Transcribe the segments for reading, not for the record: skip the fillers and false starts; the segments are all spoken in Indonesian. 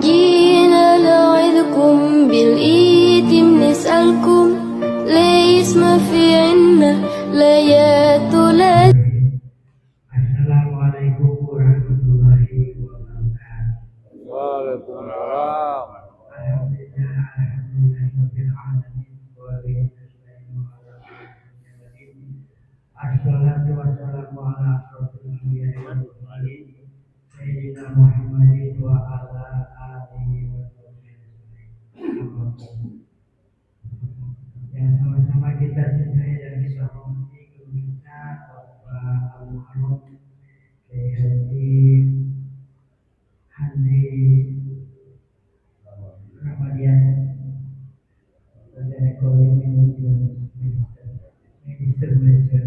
جينا نعظكم بالإيتم نسألكم ليس ما في عنا ليات لا. Assalamualaikum warahmatullahi wabarakatuh. Waalaikumsalam. Alhamdulillahirabbil alamin wa bihi nasta'inu ala umuri Assalatu wassalamu ala asyrofil anbiya'i wal mursalin sayyidina Muhammadin wa ala alihi wa sahbihi. Yang sama-sama kita cintai dan kita hormati guru kita Bapak Al-Muharram Haji Ramadian Badan Ekonomi Manajemen Minister Malaysia.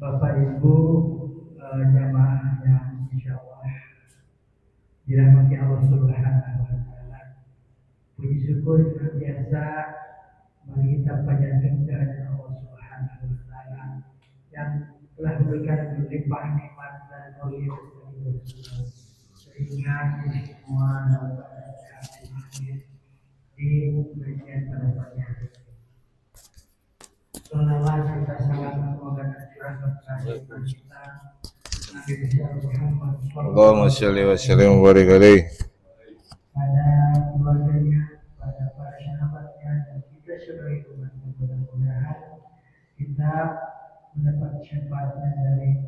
Bapak Ibu jamaah yang insya Allah dirahmati Allah Subhanahu wa Ta'ala. Puji syukur senantiasa mari kita panjatkan kehadirat Allah Subhanahu wa Ta'ala yang telah memberikan berlimpah nikmat dan mulia sehingga semua dapat di bagian pada pagi hari. Salawat serta salam semoga tercurahkan kepada kita Nabi besar Muhammad Allahumma shalli wa sallim wa barik alaihi. pada keluarganya, pada para sahabatnya, dan kita sebagai umat. Mudah-mudahan kita mendapat syafaatnya dari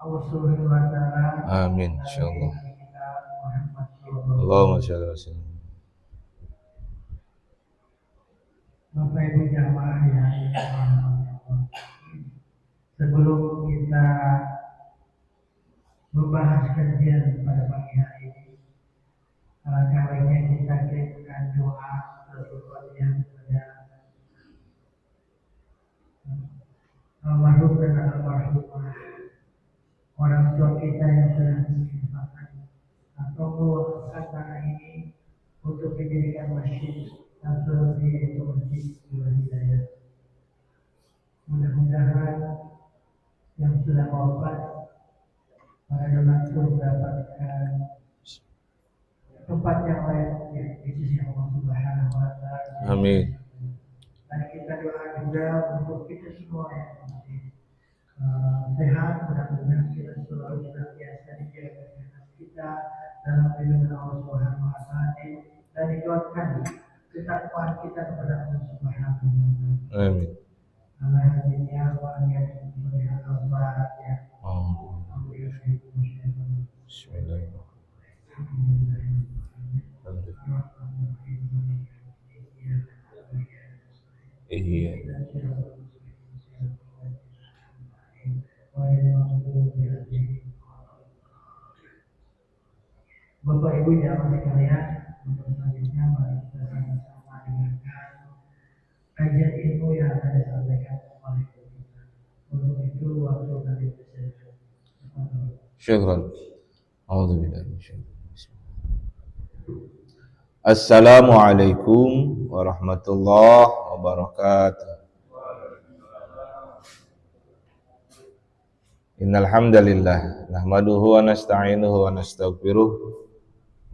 Allah Subhanahu wa Ta'ala. Amin insyaallah. Kita Muhammad sallallahu Allahumma shalli wa sallim. Bapak Ibu jamaah yang dirahmati Allah. Sebelum kita membahas kajian pada pagi hari ini, alangkah baiknya kita kirimkan doa terutama kepada almarhum dan almarhumah, orang tua kita yang sudah meninggalkan atau mewakafkan tanah ini untuk dijadikan masjid atau yaitu masjid Hidayah. Mudah-mudahan yang sudah wafat para donatur mendapatkan tempat yang layak di sisi Allah Subhanahu wa Ta'ala. Amin. Dan kita doa juga untuk kita semua yang masih sehat, mudah-mudahan kita selalu senantiasa dijaga kesehatan kita dalam lindungan Allah Subhanahu wa Ta'ala dan dikuatkan ketakwaan kita kepada Allah Subhanahu wa Ta'ala. Amin. Allah hadinya wa yang melihat al-barat ya. Bismillahirrahmanirrahim. Iya. Bapak Ibu jamaah sekalian, untuk selanjutnya mari kita sama-sama dengarkan kajian ilmu yang akan disampaikan oleh kita. Untuk itu waktu kami bersilakan. Syukran. A'udzubillahi minasyaitonir rajim. Assalamualaikum warahmatullahi wabarakatuh. Innal hamdalillah nahmaduhu wa nasta'inuhu wa nastaghfiruh.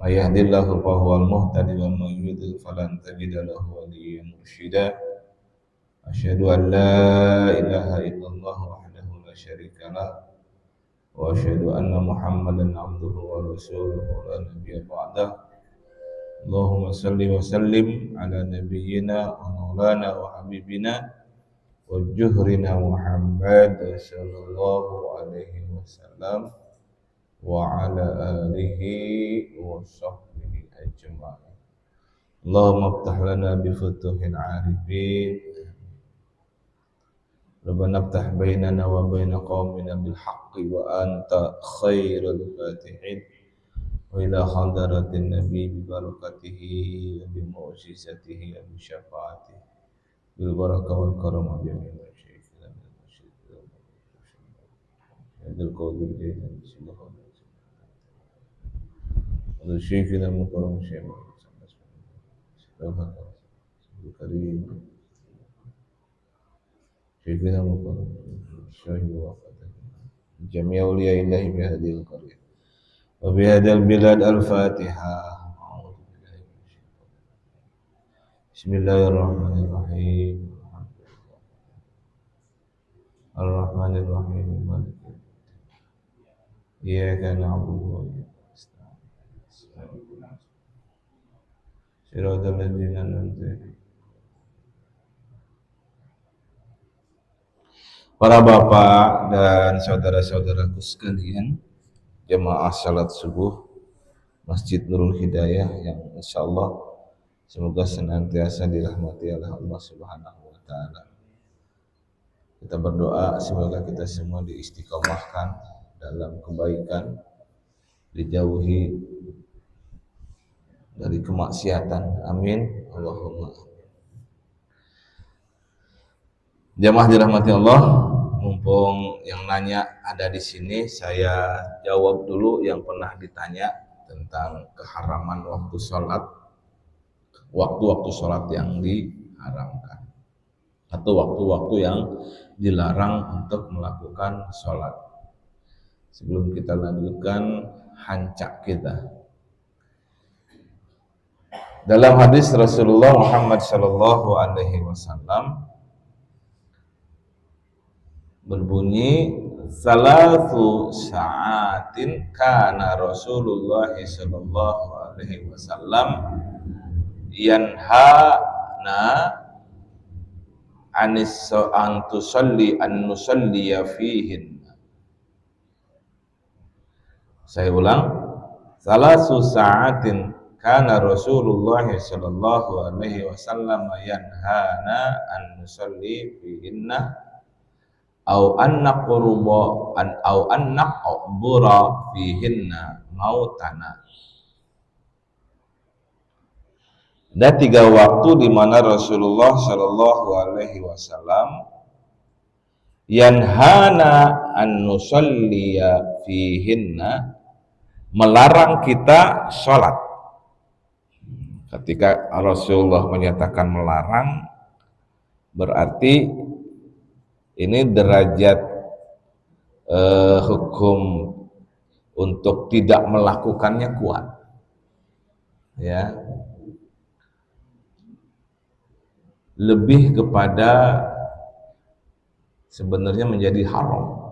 May yahdihillahu fahuwal muhtadi wa may yudlil falan tajida lahu waliyyan mursyida. Asyhadu an la ilaha illallah wahdahu la syarika lah wa asyhadu anna Muhammadan abduhu wa rasuluhu la nabiyya ba'dah. Allahumma salli wa sallim ala nabiyyina wa maulana wa habibina wa juhrina Muhammad sallallahu alaihi wasallam wa ala alihi wa sahbihi ajma'in. Allahumma aftah lana bi futuhil arifin. Rabbana aftah bainana wa baina qaumina bil haqqi wa anta khairul fatihin. Wa ila hadaratin nabi bi barakatihi wa bi mu'jizatihi wa bi syafaatihi bil barakah wal karam wa jami'il masyayikhina min al-masyayikhina Abdul Qadir Jailan sallallahu alaihi wasallam. Abdul Syekhina Mukarram Syekh Abdul Karim Syekhina Mukarram Syekh Waqat Jami' awliya illahi bi hadhil qaryah وبهذا البلاد الفاتحة. بسم الله الرحمن الرحيم الرحمن الرحيم مالك يوم الدين إياك نعبد وإياك نستعين صراط الذين أنعمت عليهم. Para bapak dan saudara-saudaraku sekalian, jemaah salat subuh Masjid Nurul Hidayah yang insyaallah semoga senantiasa dirahmati oleh Allah Subhanahu wa taala. Kita berdoa semoga kita semua diistiqomahkan dalam kebaikan, dijauhi dari kemaksiatan. Amin. Allahumma. Jamaah dirahmati Allah, mumpung yang nanya ada di sini, saya jawab dulu yang pernah ditanya tentang keharaman waktu sholat, waktu-waktu sholat yang diharamkan atau waktu-waktu yang dilarang untuk melakukan sholat. Sebelum kita lanjutkan hancak kita, dalam hadis Rasulullah Muhammad Sallallahu Alaihi Wasallam berbunyi, salatu sa'atin kana Rasulullah Sallallahu Alaihi Wasallam yanhana anis an tusalli an nusalliya fihin. Saya ulang, salatu sa'atin kana Rasulullah Sallallahu Alaihi Wasallam yanhana an nusalli fihinna au an naqbura fihinna mautana. Ada 3 waktu di mana Rasulullah Shallallahu Alaihi Wasallam yanhana an nusalliya fihinna, melarang kita sholat. Ketika Rasulullah menyatakan melarang, berarti ini derajat hukum untuk tidak melakukannya kuat, ya, lebih kepada sebenarnya menjadi haram,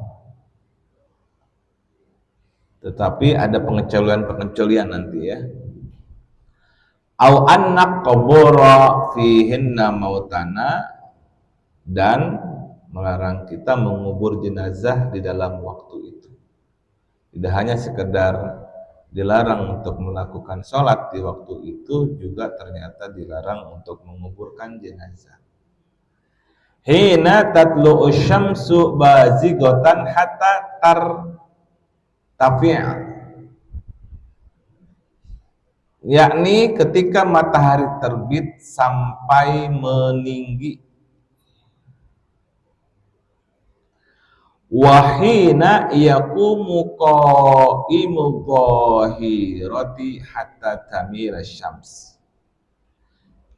tetapi ada pengecualian nanti, ya. Au annak qabura fihinna mautana, dan melarang kita mengubur jenazah di dalam waktu itu. Tidak hanya sekedar dilarang untuk melakukan sholat di waktu itu, juga ternyata dilarang untuk menguburkan jenazah. Hina tatlu'u syamsu bazighatan hatta tartafi'a, yakni ketika matahari terbit sampai meninggi. Wahina yaqumu qa'imu dhahirati hatta tamira syams,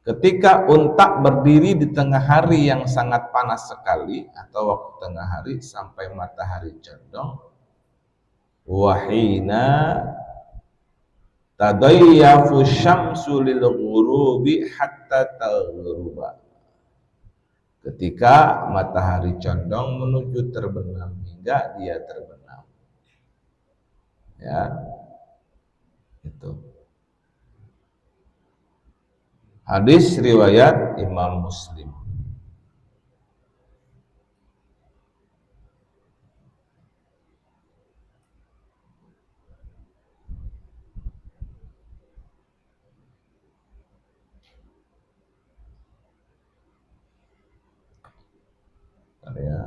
ketika unta berdiri di tengah hari yang sangat panas sekali atau waktu tengah hari sampai matahari condong. Wahina tadayyafu syamsu lil ghurubi hatta taghruba, ketika matahari condong menuju terbenam hingga dia terbenam, ya, itu hadis riwayat Imam Muslim. Ya.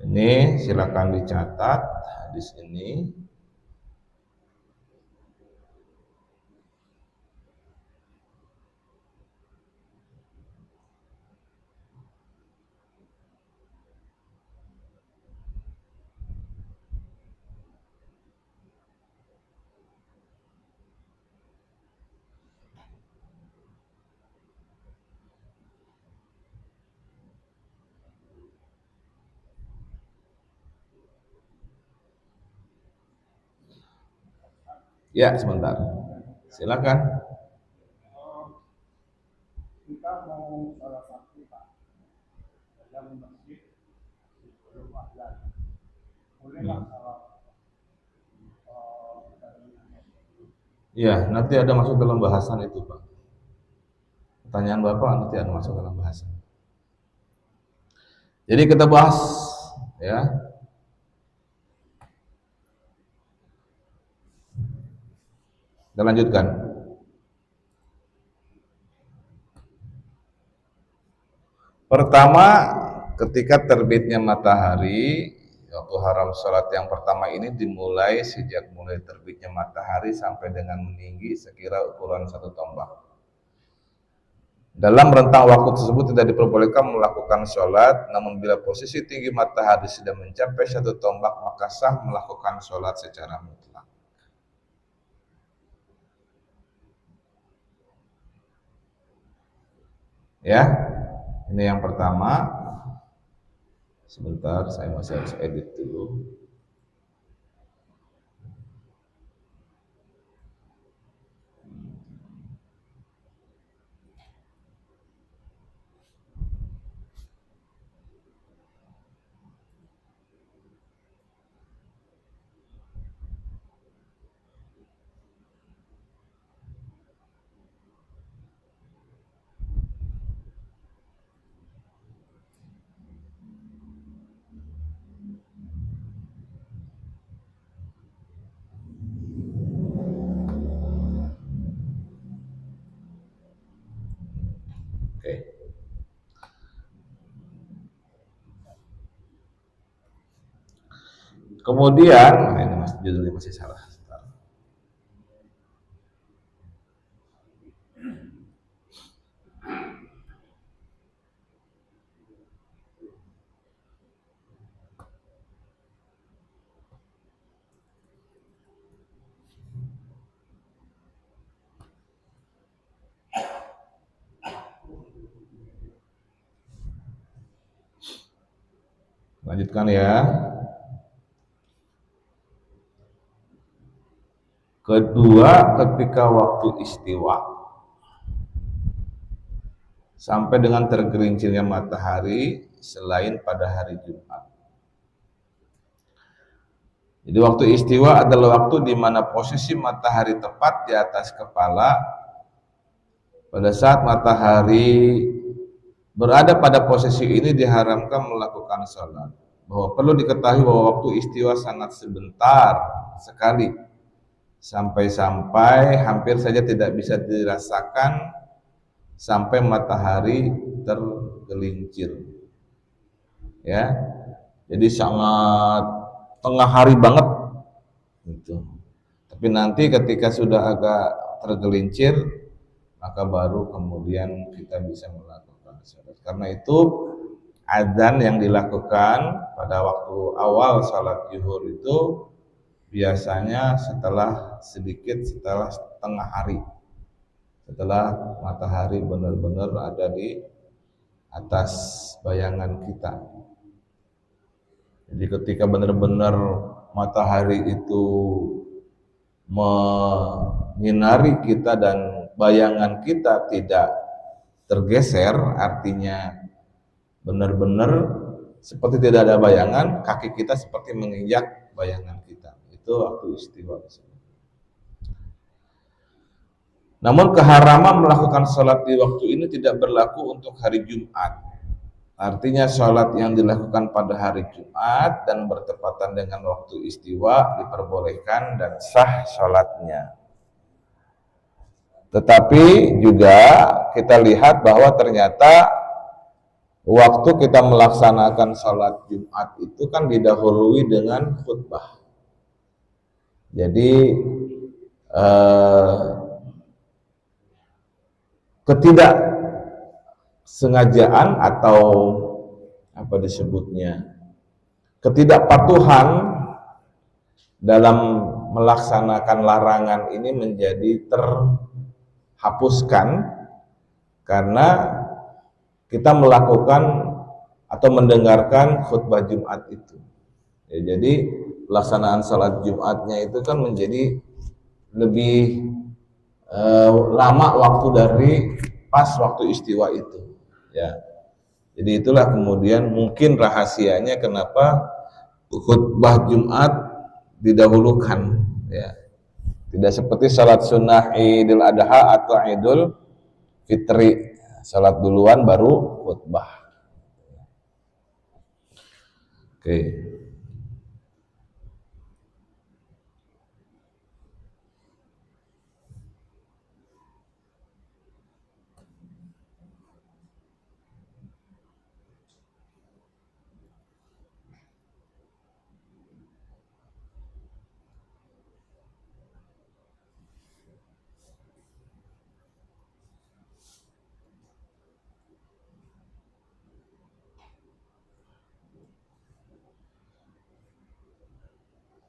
Ini silakan dicatat hadis ini. Ya, sebentar. Silakan. Kita mau salah satu Pak dalam masjid sebelum azan. Bolehlah salah Ya, nanti ada masuk dalam bahasan itu, Pak. Pertanyaan Bapak nanti ada masuk dalam bahasan. Jadi kita bahas, ya. Kita lanjutkan. Pertama, ketika terbitnya matahari, waktu haram sholat yang pertama ini dimulai sejak mulai terbitnya matahari sampai dengan meninggi sekira ukuran 1 tombak. Dalam rentang waktu tersebut tidak diperbolehkan melakukan sholat, namun bila posisi tinggi matahari sudah mencapai 1 tombak, maka sah melakukan sholat secara mutlak. Ya, ini yang pertama. Sebentar, saya masih harus edit dulu. Oke. Kemudian, ini judulnya masih salah. Lanjutkan ya. Kedua, ketika waktu istiwa sampai dengan tergelincirnya matahari selain pada hari Jumat. Jadi waktu istiwa adalah waktu di mana posisi matahari tepat di atas kepala pada saat matahari berada pada posisi ini diharamkan melakukan sholat. Bahwa perlu diketahui bahwa waktu istiwa sangat sebentar sekali, sampai-sampai hampir saja tidak bisa dirasakan sampai matahari tergelincir. Ya, jadi sangat tengah hari banget gitu. Tapi nanti ketika sudah agak tergelincir, maka baru kemudian kita bisa melakukan sholat. Karena itu adzan yang dilakukan pada waktu awal sholat zuhur itu biasanya sedikit setelah tengah hari, setelah matahari benar-benar ada di atas bayangan kita. Jadi ketika benar-benar matahari itu menyinari kita dan bayangan kita tidak tergeser, artinya benar-benar seperti tidak ada bayangan, kaki kita seperti menginjak bayangan kita. Itu waktu istiwa. Namun keharaman melakukan sholat di waktu ini tidak berlaku untuk hari Jumat. Artinya sholat yang dilakukan pada hari Jumat dan bertepatan dengan waktu istiwa diperbolehkan dan sah sholatnya. Tetapi juga kita lihat bahwa ternyata waktu kita melaksanakan sholat Jumat itu kan didahului dengan khutbah. Jadi ketidaksengajaan atau apa disebutnya, ketidakpatuhan dalam melaksanakan larangan ini menjadi terhapuskan karena kita melakukan atau mendengarkan khutbah Jumat itu. Ya, jadi pelaksanaan salat Jumatnya itu kan menjadi lebih lama waktu dari pas waktu istiwa itu, ya. Jadi itulah kemudian mungkin rahasianya kenapa khutbah Jumat didahulukan, ya. Tidak seperti salat sunnah Idul Adha atau Idul Fitri, salat duluan baru khutbah. Oke.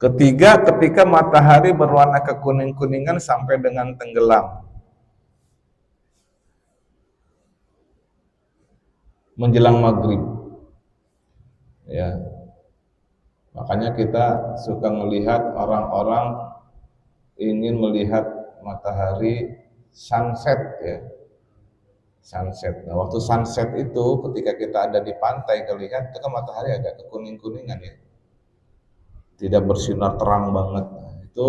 Ketiga, ketika matahari berwarna kekuning-kuningan sampai dengan tenggelam menjelang maghrib, ya. Makanya kita suka melihat orang-orang ingin melihat matahari sunset, ya, sunset. Nah, waktu sunset itu ketika kita ada di pantai terlihat itu kan matahari agak kekuning-kuningan, ya, tidak bersinar terang banget. Nah, itu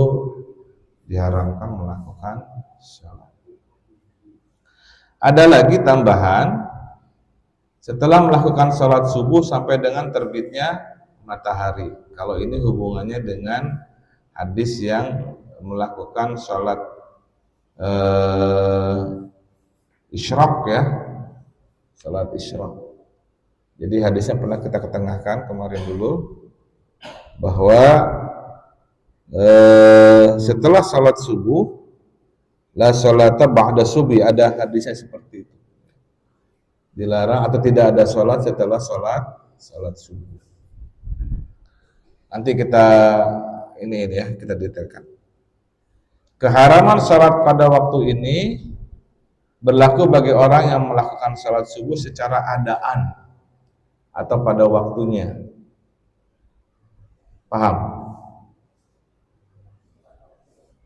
diharamkan melakukan salat. Ada lagi tambahan, setelah melakukan salat subuh sampai dengan terbitnya matahari. Kalau ini hubungannya dengan hadis yang melakukan salat isyraq, ya, salat isyraq. Jadi hadisnya pernah kita ketengahkan kemarin dulu, bahwa setelah salat subuh la salata ba'da subuh, ada hadisnya seperti itu. Dilarang atau tidak ada salat setelah salat subuh. Nanti kita ini ya, kita detailkan. Keharaman salat pada waktu ini berlaku bagi orang yang melakukan salat subuh secara adaan atau pada waktunya. Paham?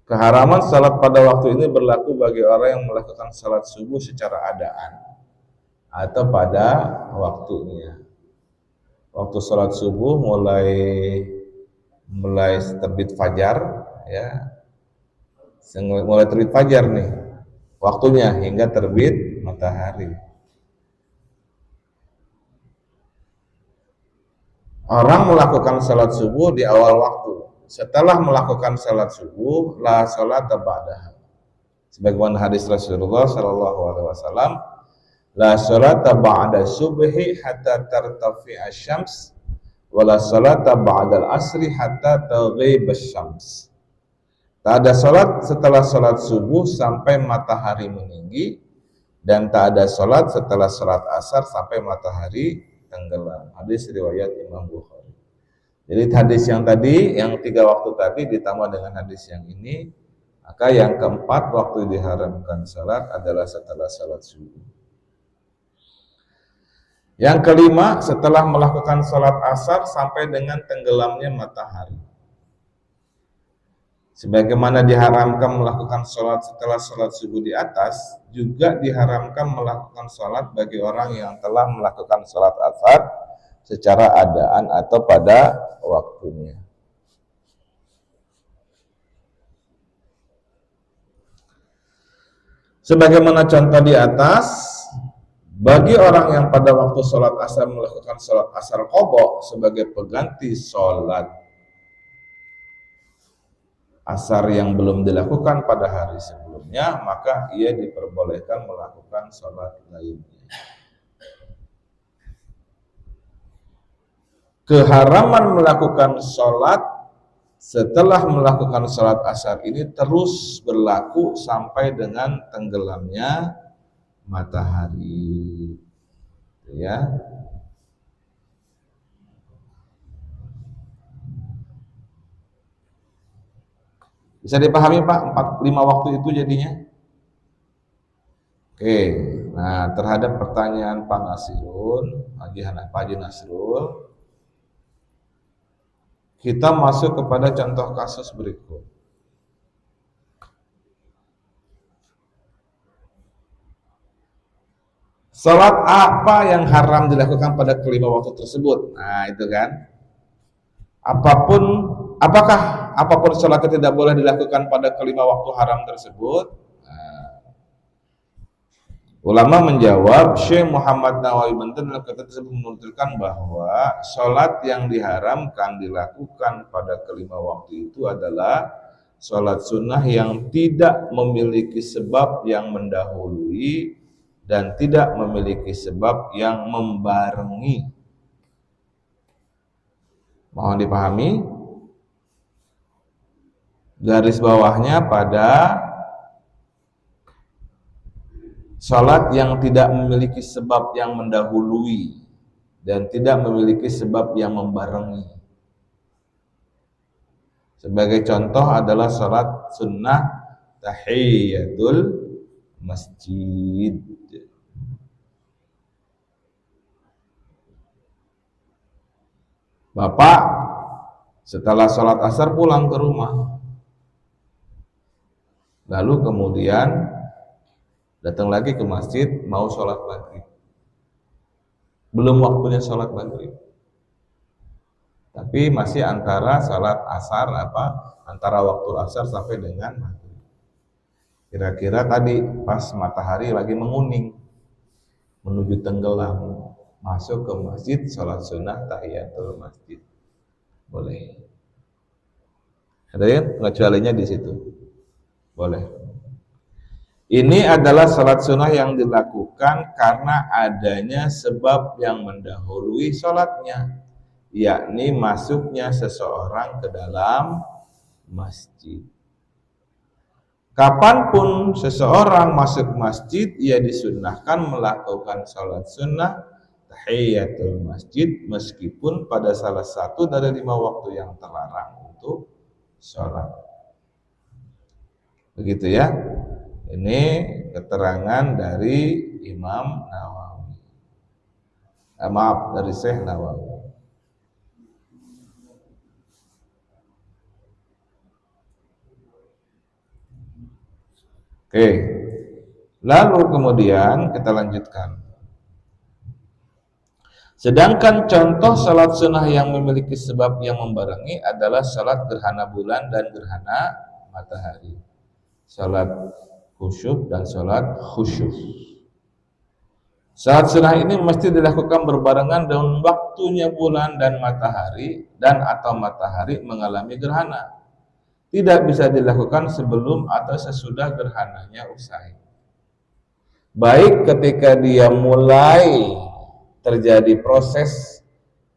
Keharaman salat pada waktu ini berlaku bagi orang yang melakukan salat subuh secara adaan atau pada waktunya. Waktu salat subuh mulai terbit fajar, ya. Mulai terbit fajar nih waktunya hingga terbit matahari. Orang melakukan salat subuh di awal waktu. Setelah melakukan salat subuh, la salata ba'daha. Sebagaimana hadis Rasulullah sallallahu alaihi wasallam, la salata ba'da subhi hatta tartafi'a syams, wa la salata ba'da al-asri hatta taghib asy-syams. Tak ada salat setelah salat subuh sampai matahari meninggi, dan tak ada salat setelah salat asar sampai matahari tenggelam. Hadis riwayat Imam Bukhari. Jadi hadis yang tadi, yang 3 waktu tadi ditambah dengan hadis yang ini, maka yang keempat waktu diharamkan salat adalah setelah salat subuh. Yang kelima, setelah melakukan salat asar sampai dengan tenggelamnya matahari. Sebagaimana diharamkan melakukan salat setelah salat subuh di atas, juga diharamkan melakukan salat bagi orang yang telah melakukan salat asar secara adaan atau pada waktunya. Sebagaimana contoh di atas, bagi orang yang pada waktu salat asar melakukan salat asar qadha sebagai pengganti salat asar yang belum dilakukan pada hari sebelumnya, maka ia diperbolehkan melakukan salat lainnya. Keharaman melakukan salat setelah melakukan salat asar ini terus berlaku sampai dengan tenggelamnya matahari, ya. Bisa dipahami Pak, 4-5 waktu itu jadinya? Oke, nah terhadap pertanyaan Pak Nasirun, Pak Haji Nasrul, kita masuk kepada contoh kasus berikut. Salat apa yang haram dilakukan pada kelima waktu tersebut? Nah, itu kan. Apapun salat yang tidak boleh dilakukan pada kelima waktu haram tersebut? Nah, ulama menjawab, Syekh Muhammad Nawawi Banten dalam kata tersebut menuturkan bahwa salat yang diharamkan dilakukan pada kelima waktu itu adalah salat sunnah yang tidak memiliki sebab yang mendahului dan tidak memiliki sebab yang membarengi. Mohon dipahami, garis bawahnya pada salat yang tidak memiliki sebab yang mendahului dan tidak memiliki sebab yang membarengi. Sebagai contoh adalah salat sunnah tahiyatul masjid. Bapak setelah sholat asar pulang ke rumah, lalu kemudian datang lagi ke masjid mau sholat maghrib. Belum waktunya sholat maghrib, tapi masih antara sholat asar antara waktu asar sampai dengan maghrib. Kira-kira tadi pas matahari lagi menguning menuju tenggelam, masuk ke masjid sholat sunnah tahiyatul masjid, boleh. Hadirin, pengecualiannya di situ, boleh. Ini adalah sholat sunnah yang dilakukan karena adanya sebab yang mendahului sholatnya, yakni masuknya seseorang ke dalam masjid. Kapanpun seseorang masuk masjid, ia disunnahkan melakukan sholat sunnah tahiyatul masjid meskipun pada salah satu dari 5 waktu yang terlarang untuk sholat. Begitu ya. Ini keterangan dari Imam Nawawi. Maaf, dari Syekh Nawawi. Oke. Lalu kemudian kita lanjutkan. Sedangkan contoh salat sunnah yang memiliki sebab yang membarengi adalah salat gerhana bulan dan gerhana matahari, salat khusyuk dan salat khusyuk. Salat sunnah ini mesti dilakukan berbarengan dengan waktunya bulan dan matahari dan atau matahari mengalami gerhana. Tidak bisa dilakukan sebelum atau sesudah gerhananya usai. Baik ketika dia mulai terjadi proses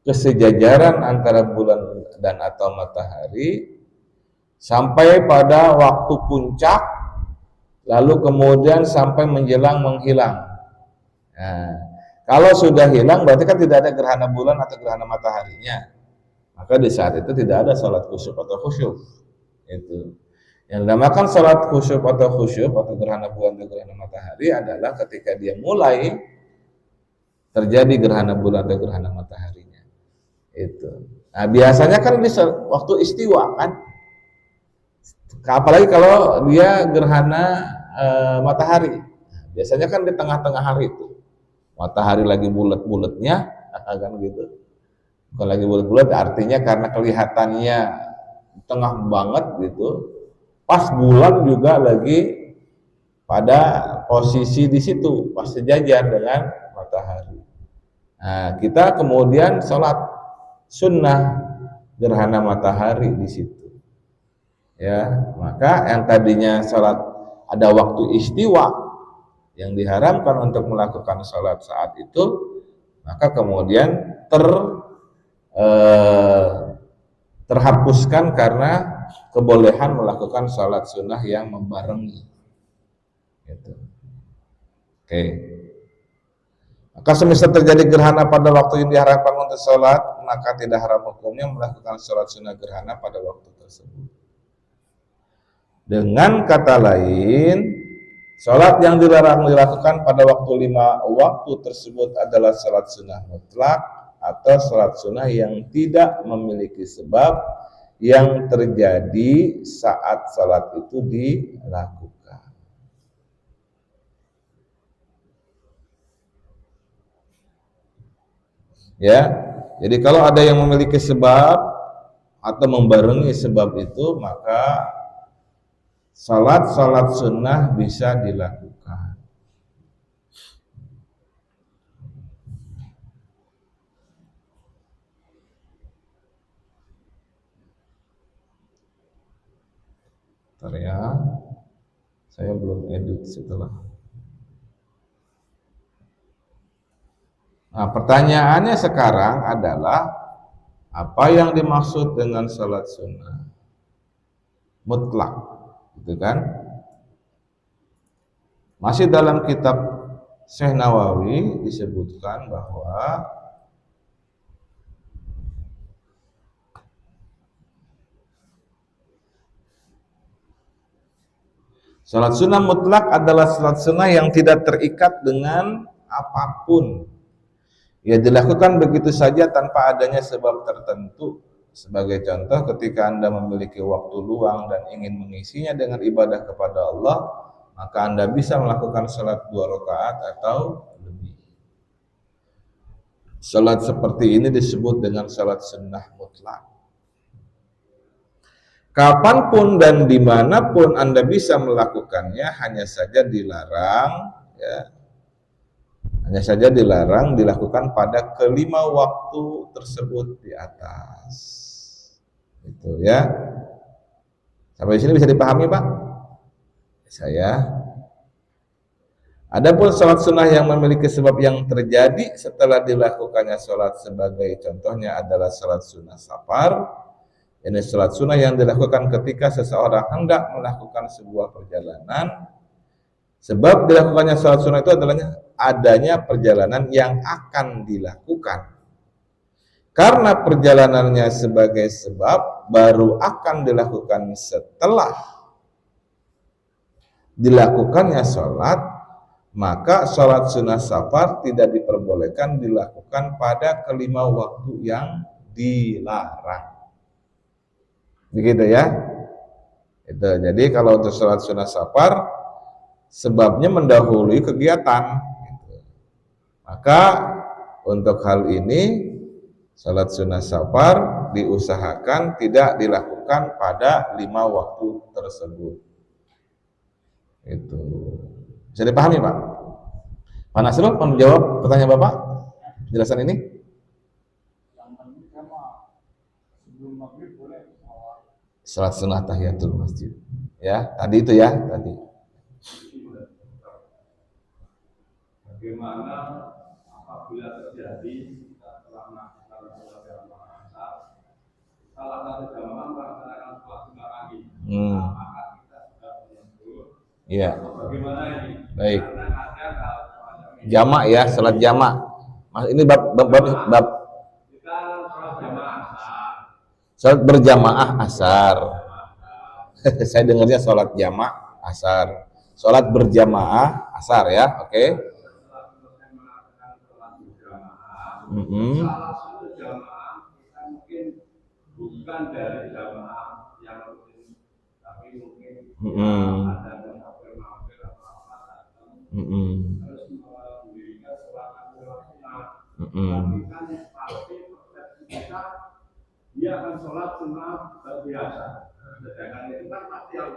kesejajaran antara bulan dan atau matahari sampai pada waktu puncak, lalu kemudian sampai menjelang menghilang. Nah, kalau sudah hilang berarti kan tidak ada gerhana bulan atau gerhana mataharinya, maka di saat itu tidak ada salat khusyuk atau khusyuk. Itu yang dinamakan salat khusyuk atau gerhana bulan atau gerhana matahari adalah ketika dia mulai terjadi gerhana bulan atau gerhana mataharinya. Itu. Nah, biasanya kan di waktu istiwa kan, apalagi kalau dia gerhana matahari. Nah, biasanya kan di tengah-tengah hari itu, matahari lagi bulat-bulatnya, kan gitu. Bukan lagi bulat-bulat, artinya karena kelihatannya tengah banget gitu. Pas bulan juga lagi pada posisi di situ, pas sejajar dengan matahari. Nah, kita kemudian sholat sunnah gerhana matahari di situ. Ya, maka yang tadinya sholat ada waktu istiwa yang diharamkan untuk melakukan sholat saat itu, maka kemudian terhapuskan karena kebolehan melakukan sholat sunnah yang membarengi. Gitu. Oke. Maka semisal terjadi gerhana pada waktu yang diharapkan untuk sholat, maka tidak haram hukumnya melakukan sholat sunnah gerhana pada waktu tersebut. Dengan kata lain, sholat yang dilarang dilakukan pada waktu 5 waktu tersebut adalah sholat sunnah mutlak atau sholat sunnah yang tidak memiliki sebab yang terjadi saat sholat itu dilakukan. Ya. Jadi kalau ada yang memiliki sebab atau membarengi sebab itu, maka salat sunnah bisa dilakukan. Bentar ya, saya belum edit setelah. Nah, pertanyaannya sekarang adalah apa yang dimaksud dengan salat sunnah mutlak, gitu kan? Masih dalam kitab Syekh Nawawi disebutkan bahwa salat sunnah mutlak adalah salat sunnah yang tidak terikat dengan apapun. Ya, dilakukan begitu saja tanpa adanya sebab tertentu. Sebagai contoh, ketika Anda memiliki waktu luang dan ingin mengisinya dengan ibadah kepada Allah, maka Anda bisa melakukan salat 2 rakaat atau lebih. Salat seperti ini disebut dengan salat sunnah mutlak. Kapanpun dan dimanapun Anda bisa melakukannya, hanya saja dilarang, ya, hanya saja dilarang dilakukan pada kelima waktu tersebut di atas. Itu ya. Sampai di sini bisa dipahami, Pak? Saya. Adapun salat sunnah yang memiliki sebab yang terjadi setelah dilakukannya salat, sebagai contohnya adalah salat sunnah safar. Ini salat sunnah yang dilakukan ketika seseorang hendak melakukan sebuah perjalanan. Sebab dilakukannya salat sunnah itu adalah adanya perjalanan yang akan dilakukan. Karena perjalanannya sebagai sebab, baru akan dilakukan setelah dilakukannya salat, maka salat sunnah safar tidak diperbolehkan dilakukan pada kelima waktu yang dilarang. Begitu ya. Itu. Jadi kalau untuk salat sunnah safar, sebabnya mendahului kegiatan, gitu. Maka untuk hal ini salat sunnah safar diusahakan tidak dilakukan pada 5 waktu tersebut. Itu bisa dipahami, Pak? Pak Nasrul mau menjawab pertanyaan Bapak? Penjelasan ini? Salat sunnah tahiyatul masjid. Ya, tadi itu ya, tadi. Bagaimana apabila terjadi setelah melakukan sholat asar, salah satu jamaah melaksanakan sholat sunnah lagi, maka kita sudah menyebut. Iya. Bagaimana ini? Baik. Karena ada kalau Jamak ya, salat jamak. Ini bab kita sholat jamaah asar. salat berjamaah asar. Saya dengarnya salat jamak asar. Salat berjamaah asar ya, oke. Salah satu jamaah kita mungkin bukan dari jamaah yang rutin, tapi mungkin ada yang mampir atau apa, harus mendirikan sholat sunnah. Tapi kan pasti persepsi kita dia akan sholat sunnah biasa, sedangkan itu kan pasti yang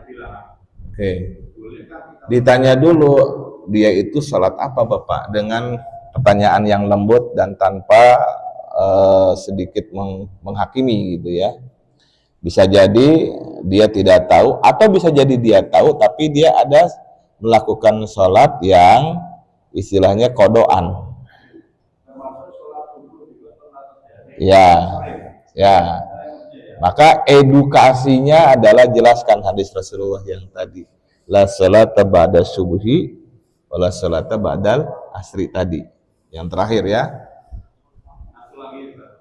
dilarang. Oke. Ditanya dulu dia itu sholat apa, Bapak, dengan pertanyaan yang lembut dan tanpa sedikit menghakimi gitu ya. Bisa jadi dia tidak tahu, atau bisa jadi dia tahu tapi dia ada melakukan sholat yang istilahnya kodoan. Ya, ya. Maka edukasinya adalah jelaskan hadis Rasulullah yang tadi, la sholata ba'da subuhi wala sholata ba'dal asri tadi. Yang terakhir ya.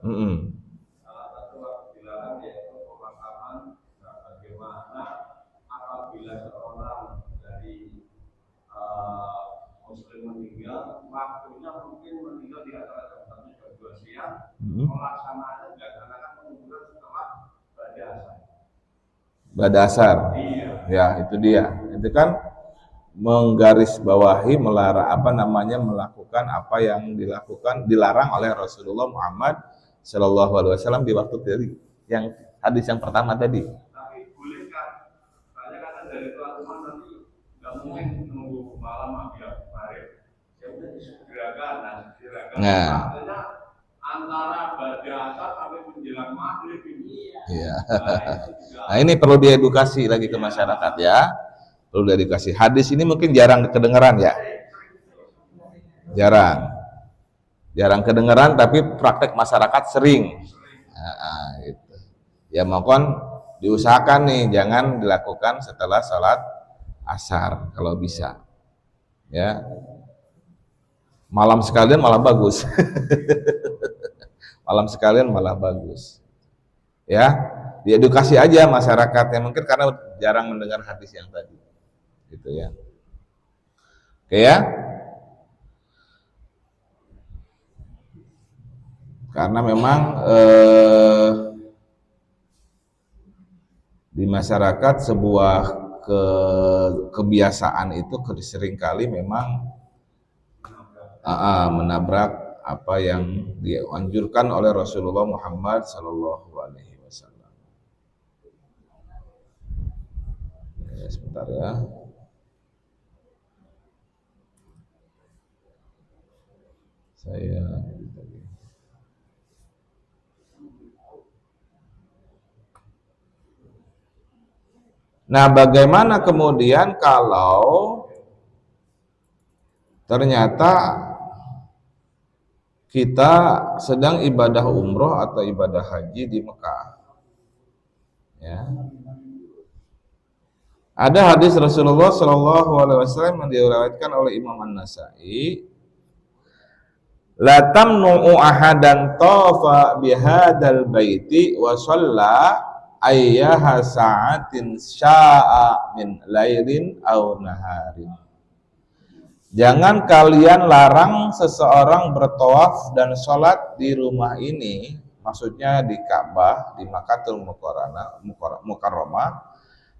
Salah satu dilarang yaitu pemakaman. Bagaimana apabila seorang dari muslim meninggal, waktunya mungkin meninggal di antara jam 1 dan 2 siang, pelaksanaannya dilaksanakan penguburan setelah ba'da asar. Ba'da asar. Iya. Ya, itu dia. Itu kan menggarisbawahi melakukan apa yang dilarang oleh Rasulullah Muhammad Shallallahu Alaihi Wasallam di waktu tadi, yang hadis yang pertama tadi. Tapi bolehkah? Saya kata dari teman nanti nggak mungkin menunggu malam ya kemarin. Ya udah disegerakan, Nah. Artinya antara baca asar sampai menjelang maghrib ini. Iya. Nah ini perlu diedukasi lagi ke masyarakat ya. Perlu diedukasi. Hadis ini mungkin jarang kedengeran ya. Jarang kedengeran, tapi praktek masyarakat sering. Gitu. Ya mohon diusahakan nih, jangan dilakukan setelah sholat asar kalau bisa. Ya. Malam sekalian malah bagus. Malam sekalian malah bagus. Ya, diedukasi aja masyarakatnya, mungkin karena jarang mendengar hadis yang tadi. Gitu ya. Oke ya. Karena memang di masyarakat sebuah kebiasaan itu seringkali memang menabrak apa yang dianjurkan oleh Rasulullah Muhammad Sallallahu Alaihi Wasallam. Sebentar ya. Nah, bagaimana kemudian kalau ternyata kita sedang ibadah umroh atau ibadah haji di Mekah? Ya. Ada hadis Rasulullah Shallallahu Alaihi Wasallam yang diriwayatkan oleh Imam An-Nasa'i. La tamnu'u ahadan tafa bihadal baiti wa shalla ayyaha sa'atin sya'a min lailin aw naharin. Jangan kalian larang seseorang bertawaf dan sholat di rumah ini, maksudnya di Ka'bah, di Makkatul Mukarramah,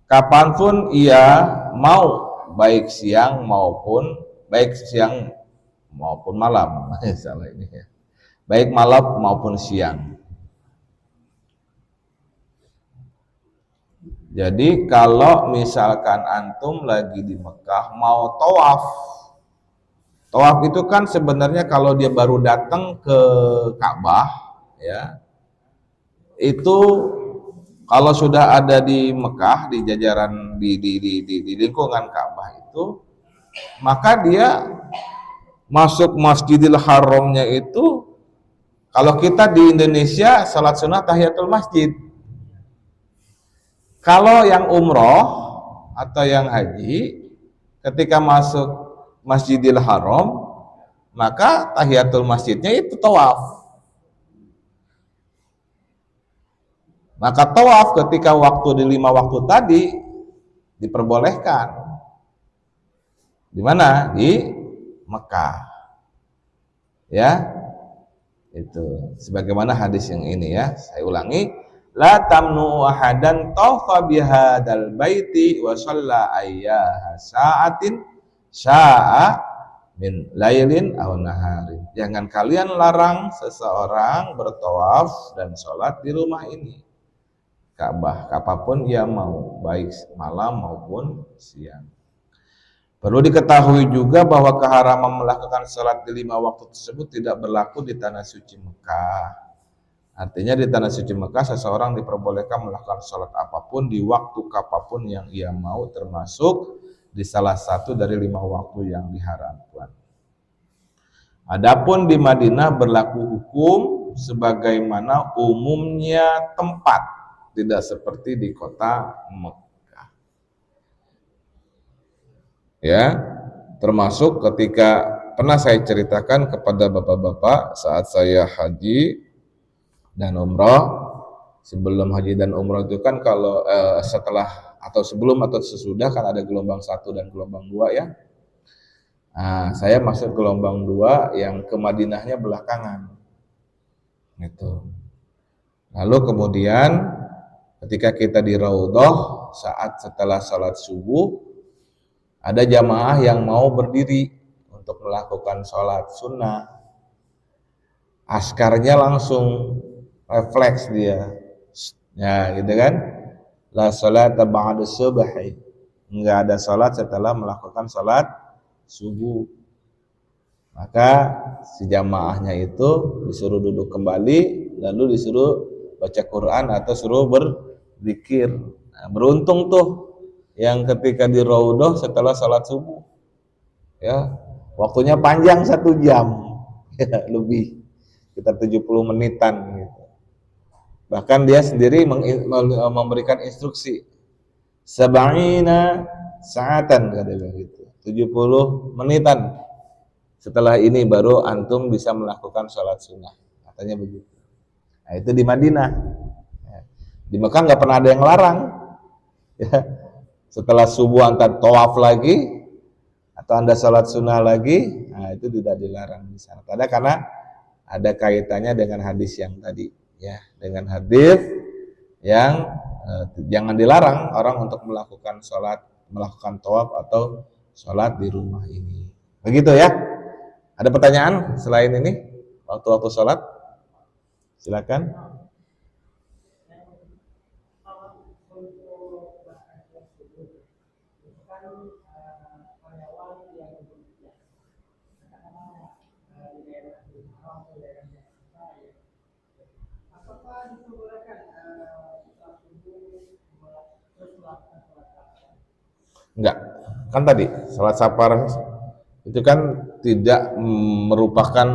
kapanpun ia mau, baik siang maupun malam, salah ini ya. Baik malam maupun siang. Jadi kalau misalkan antum lagi di Mekah mau tawaf itu kan sebenarnya kalau dia baru datang ke Ka'bah ya, itu kalau sudah ada di Mekah, di jajaran di lingkungan Ka'bah itu, maka dia masuk Masjidil Haramnya itu, kalau kita di Indonesia salat sunnah tahiyatul masjid. Kalau yang umroh atau yang haji, ketika masuk Masjidil Haram, maka tahiyatul masjidnya itu tawaf. Maka tawaf ketika waktu di 5 waktu tadi diperbolehkan. Di mana? Di Mekah. Ya. Itu sebagaimana hadis yang ini ya. Saya ulangi, la tamnu ahadan tawafa bihadal baiti wa shalla ayyaha sa'atin sya'a min lailin aw naharin. Jangan kalian larang seseorang bertawaf dan sholat di rumah ini, Ka'bah, apapun ia mau, baik malam maupun siang. Perlu diketahui juga bahwa keharaman melakukan sholat di 5 waktu tersebut tidak berlaku di tanah suci Mekah. Artinya di tanah suci Mekah seseorang diperbolehkan melakukan sholat apapun di waktu apapun yang ia mau, termasuk di salah satu dari 5 waktu yang diharamkan. Adapun di Madinah berlaku hukum sebagaimana umumnya tempat, tidak seperti di kota Mekah. Ya, termasuk ketika pernah saya ceritakan kepada bapak-bapak saat saya haji dan umroh. Sebelum haji dan umroh itu kan kalau setelah atau sebelum atau sesudah kan ada gelombang 1 dan gelombang 2 ya. Nah, saya masuk gelombang 2 yang ke Madinahnya belakangan. Gitu. Lalu kemudian ketika kita di Raudhah saat setelah salat subuh, Ada jamaah yang mau berdiri untuk melakukan sholat sunnah, askarnya langsung refleks dia, ya gitu kan, la sholata ba'da subhi, enggak ada sholat setelah melakukan sholat subuh. Maka si jamaahnya itu disuruh duduk kembali, lalu disuruh baca Quran atau suruh berzikir. Nah, beruntung tuh yang ketika di Raudhah setelah sholat subuh, ya waktunya panjang 1 jam, ya, lebih sekitar 70 menitan gitu. Bahkan dia sendiri memberikan instruksi sab'ina sa'atan, katanya gitu, 70 menitan setelah ini baru antum bisa melakukan sholat sunnah, katanya begitu. Nah, itu di Madinah. Di Mekah nggak pernah ada yang larang, ya. Setelah subuh antar tawaf lagi atau anda sholat sunnah lagi, nah itu tidak dilarang di sana. Karena ada kaitannya dengan hadis yang tadi, ya, dengan hadis yang jangan dilarang orang untuk melakukan sholat, melakukan tawaf atau sholat di rumah ini. Begitu ya. Ada pertanyaan selain ini waktu-waktu sholat? Silakan. Enggak, kan tadi sholat safar itu kan tidak merupakan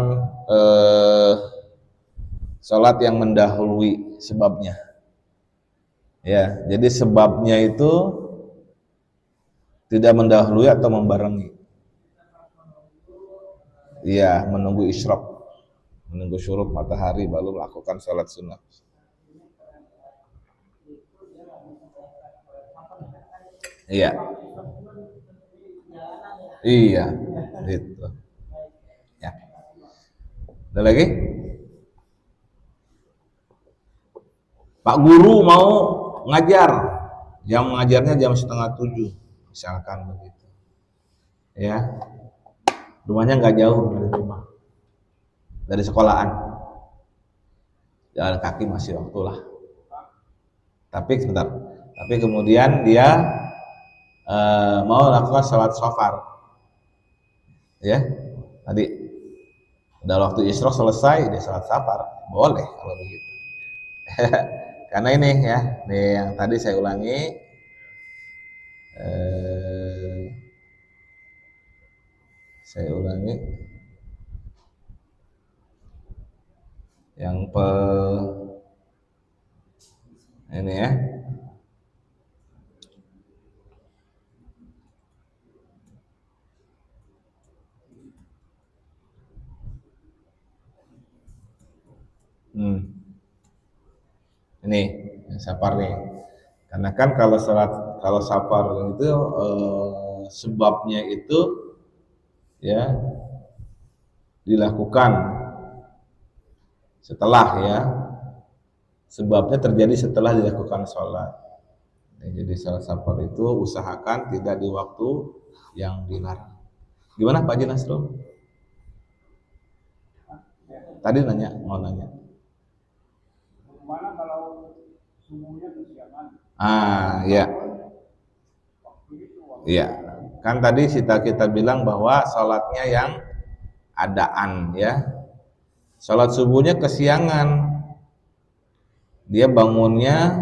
sholat yang mendahului sebabnya, ya. Jadi sebabnya itu tidak mendahului atau membarengi, ya, menunggu isyraq, menunggu syuruk matahari baru melakukan sholat sunnah. Iya. Iya, gitu. Ya. Ada lagi? Pak guru mau ngajar, jam ngajarnya jam 6:30, misalkan begitu. Ya. Rumahnya nggak jauh dari rumah, dari sekolahan. Jalan kaki masih waktu lah. Tapi sebentar. Tapi kemudian dia mau lakukan sholat safar. Ya, tadi udah waktu isyraq selesai dia sholat safar, boleh kalau begitu. Karena ini ya, nih yang tadi saya ulangi, yang ini ya. Ini yang safar nih. Karena kan kalau safar itu sebabnya itu ya dilakukan setelah, ya. Sebabnya terjadi setelah dilakukan sholat. Jadi sholat safar itu usahakan tidak di waktu yang dilarang. Gimana Pak Haji Nasrul? Tadi mau nanya. Gimana kalau subuhnya kesiangan? Ya. Iya. Kan tadi kita bilang bahwa sholatnya yang adaan, ya. Sholat subuhnya kesiangan. Dia bangunnya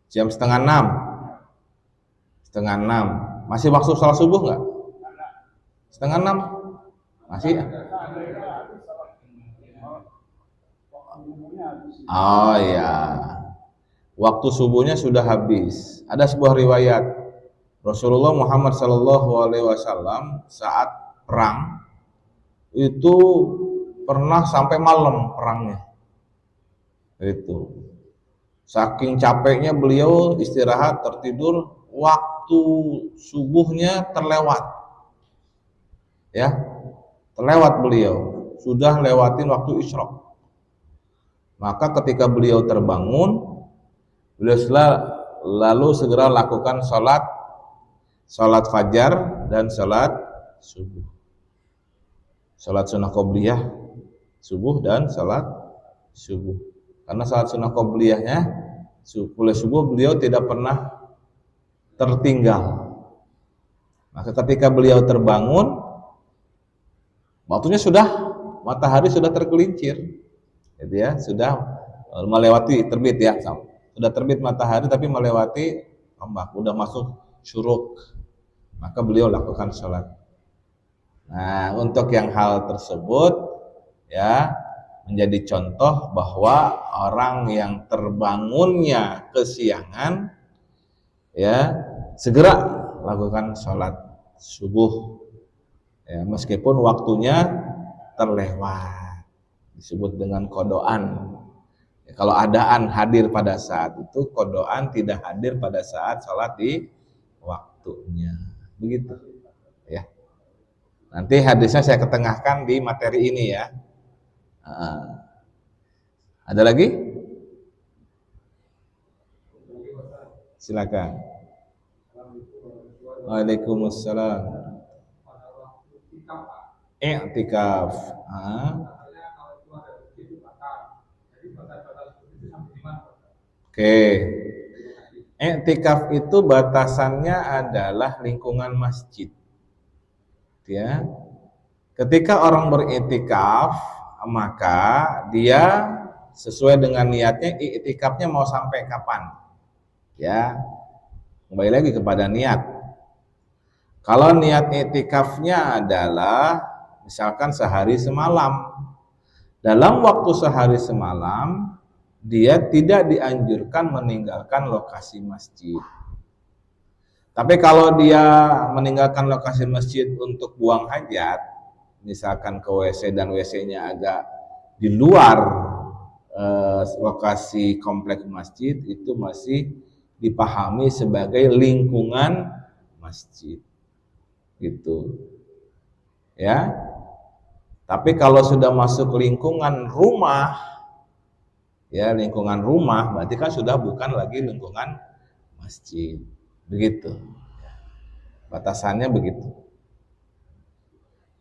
jam 5:30. 5:30. Masih waktu sholat subuh nggak? 5:30. Masih. Oh ya, waktu subuhnya sudah habis. Ada sebuah riwayat Rasulullah Muhammad SAW saat perang itu pernah sampai malam perangnya. Itu saking capeknya beliau istirahat tertidur, waktu subuhnya terlewat, ya, terlewat, beliau sudah lewatin waktu isyraq. Maka ketika beliau terbangun, beliau lalu segera lakukan sholat Salat fajar dan salat subuh. Salat sunnah qobliyah subuh dan salat subuh. Karena salat sunnah qobliyahnya subuh beliau tidak pernah tertinggal. Maka ketika beliau terbangun, waktunya matahari sudah tergelincir, gitu ya, sudah melewati terbit ya, sudah terbit matahari tapi melewati ombak, sudah masuk syuruk, maka beliau lakukan sholat. Nah, untuk yang hal tersebut ya menjadi contoh bahwa orang yang terbangunnya kesiangan ya segera lakukan sholat subuh ya, meskipun waktunya terlewat, disebut dengan kodoan ya, kalau adaan hadir pada saat itu, kodoan tidak hadir pada saat sholat di waktunya, begitu ya. Nanti hadisnya saya ketengahkan di materi ini ya. Ada lagi? Silakan. Waalaikumsalam. I'tikaf. Oke. I'tikaf itu batasannya adalah lingkungan masjid. Ya. Ketika orang beriktikaf, maka dia sesuai dengan niatnya, iktikafnya mau sampai kapan? Ya. Kembali lagi kepada niat. Kalau niat iktikafnya adalah misalkan sehari semalam, dalam waktu sehari semalam dia tidak dianjurkan meninggalkan lokasi masjid. Tapi kalau dia meninggalkan lokasi masjid untuk buang hajat, misalkan ke WC dan WC-nya agak di luar lokasi kompleks masjid, itu masih dipahami sebagai lingkungan masjid. Gitu. Ya. Tapi kalau sudah masuk lingkungan rumah, ya lingkungan rumah, berarti kan sudah bukan lagi lingkungan masjid. Begitu. Batasannya begitu.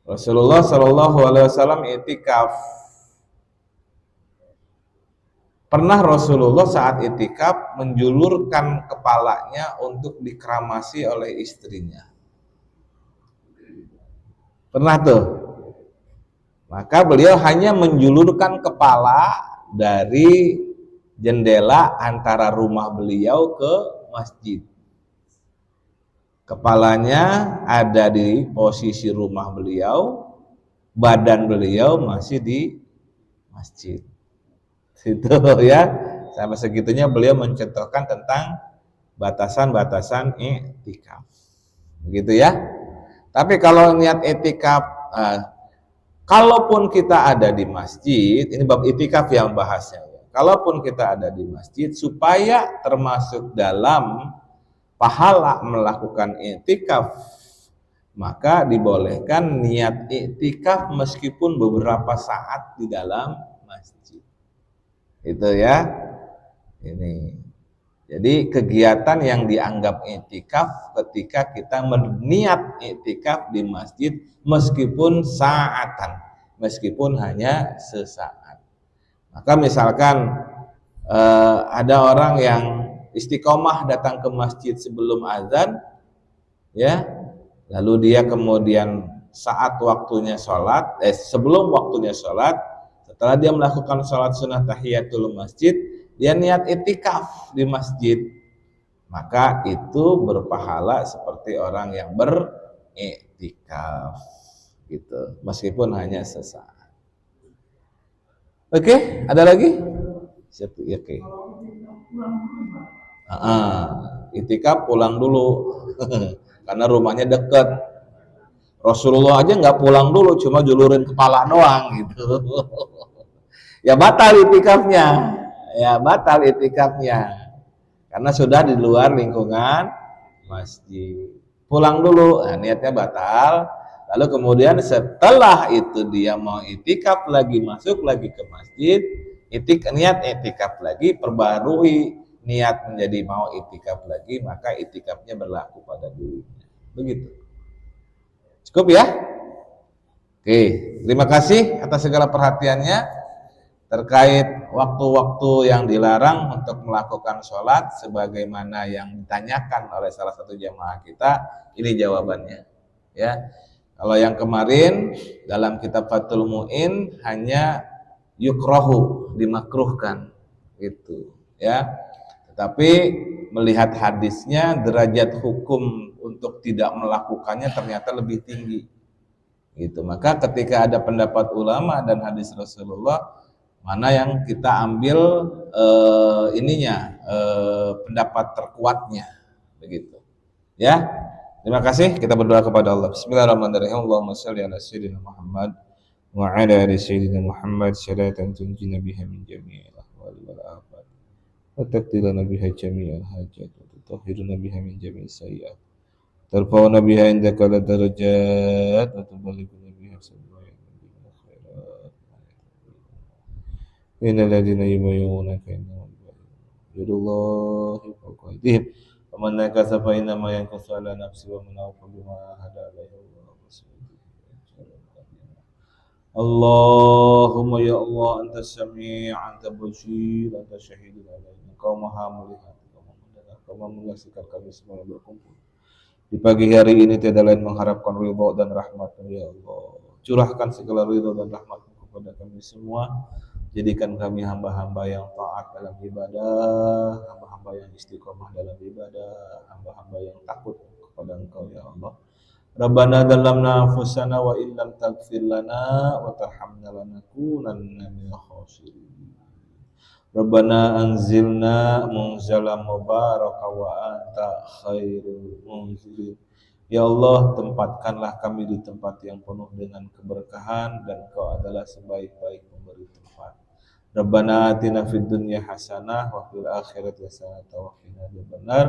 Rasulullah Shallallahu Alaihi Wasallam i'tikaf. Pernah Rasulullah saat i'tikaf menjulurkan kepalanya untuk dikeramasi oleh istrinya. Pernah tuh. Maka beliau hanya menjulurkan kepala dari jendela antara rumah beliau ke masjid. Kepalanya ada di posisi rumah beliau, badan beliau masih di masjid. Itu ya, sampai segitunya beliau mencontohkan tentang batasan-batasan i'tikaf. Begitu ya. Tapi kalau niat i'tikaf, kalaupun kita ada di masjid, ini bab i'tikaf yang bahasnya. Kalaupun kita ada di masjid, supaya termasuk dalam pahala melakukan i'tikaf, maka dibolehkan niat i'tikaf meskipun beberapa saat di dalam masjid. Itu ya. Ini. Jadi kegiatan yang dianggap i'tikaf ketika kita berniat i'tikaf di masjid meskipun saatan, meskipun hanya sesaat. Maka misalkan ada orang yang istiqomah datang ke masjid sebelum azan, ya, lalu dia kemudian saat waktunya sholat, sebelum waktunya sholat, setelah dia melakukan sholat sunnah tahiyatul masjid, dia niat i'tikaf di masjid, maka itu berpahala seperti orang yang beriktikaf, gitu, meskipun hanya sesaat. Oke, ada lagi? Oke. I'tikaf pulang dulu karena rumahnya dekat. Rasulullah aja nggak pulang dulu, cuma julurin kepala doang gitu. Ya batal i'tikafnya, karena sudah di luar lingkungan masjid. Pulang dulu, nah, niatnya batal. Lalu kemudian setelah itu dia mau i'tikaf lagi, masuk lagi ke masjid, niat i'tikaf lagi, perbarui niat menjadi mau i'tikaf lagi, maka i'tikafnya berlaku pada dirinya. Begitu. Cukup ya? Oke, terima kasih atas segala perhatiannya terkait waktu-waktu yang dilarang untuk melakukan sholat sebagaimana yang ditanyakan oleh salah satu jamaah kita. Ini jawabannya ya. Kalau yang kemarin dalam kitab Fathul Mu'in hanya yukrohu, dimakruhkan gitu ya. Tetapi melihat hadisnya, derajat hukum untuk tidak melakukannya ternyata lebih tinggi gitu. Maka ketika ada pendapat ulama dan hadis Rasulullah, mana yang kita ambil pendapat terkuatnya begitu ya. Terima kasih, kita berdoa kepada Allah. Bismillahirrahmanirrahim. Allahumma shalli ala sayyidina Muhammad wa ala ali sayyidina Muhammad salatan tunjina biha min jami'il ahwali wal afat wa taqdilana biha jami'al hajat wa tutahhiruna biha min jami'is sayyi'at tarfa'una biha indaka la darajat wa tuballighuna biha sabila khairat. Innal ladzina yubayyi'unaka innama yubayyi'una fawqa aydihim wa man nakasa fa innama yankasu ala nafsihi wa man awfa bima ahada alaihi wa Allahumma ya Allah, anta sami' anta basir, anta syahidun alaina. Kau maha melihat, kau maha mendengar, kau maha menyaksikan kami semua yang berkumpul di pagi hari ini tiada lain mengharapkan ridha dan rahmat-Mu ya Allah. Curahkan segala ridha dan rahmat-Mu kepada kami semua. Jadikan kami hamba-hamba yang taat dalam ibadah, hamba-hamba yang istiqomah dalam ibadah, hamba-hamba yang takut kepada Engkau ya Allah. Rabbana dalamna anfusana wa illam taghfir lana wa tarhamna lanakunanna minal khasirin. Rabbana anzilna munzalan mubaraka wa anta khairul munzilin. Ya Allah, tempatkanlah kami di tempat yang penuh dengan keberkahan dan Kau adalah sebaik-baik pemberi tempat. Rabbana atina fid dunya hasanah wa fil akhirati hasanah wa qina adzabannar.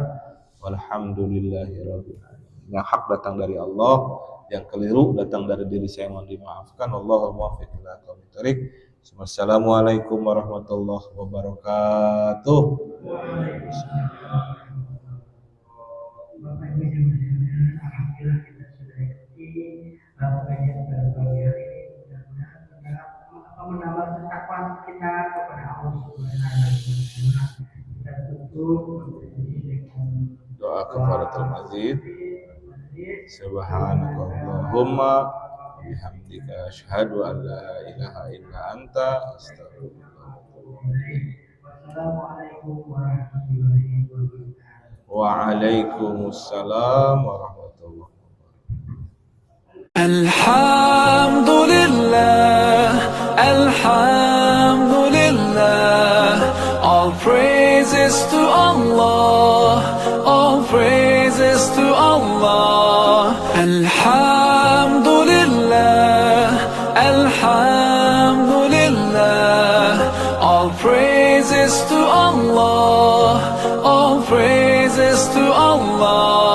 Walhamdulillahi rabbil alamin. Yang hak datang dari Allah, yang keliru datang dari diri saya, mohon dimaafkan. Wallahul muwaffiq ila aqwamit thoriq. Wassalamualaikum warahmatullahi wabarakatuh. Bapak Ibu yang berkenan, alhamdulillah kita sudah ikuti kajian pada pagi hari ini. Mudah-mudahan menambah ketakwaan kita kepada Allah Subhanahu wa Ta'ala. Kita tutup dengan Doa kafaratul mazid. Subhanakallahumma wa bihamdika asyhadu an la ilaha illa anta astaghfiruka wa atubu ilaik. Wassalamualaikum warahmatullahi wabarakatuh. Waalaikumsalam warahmatullahi wabarakatuh. Alhamdulillah, Alhamdulillah, all praises to Allah, all praises to Allah. Alhamdulillah, Alhamdulillah, all praises to Allah, all praises to Allah.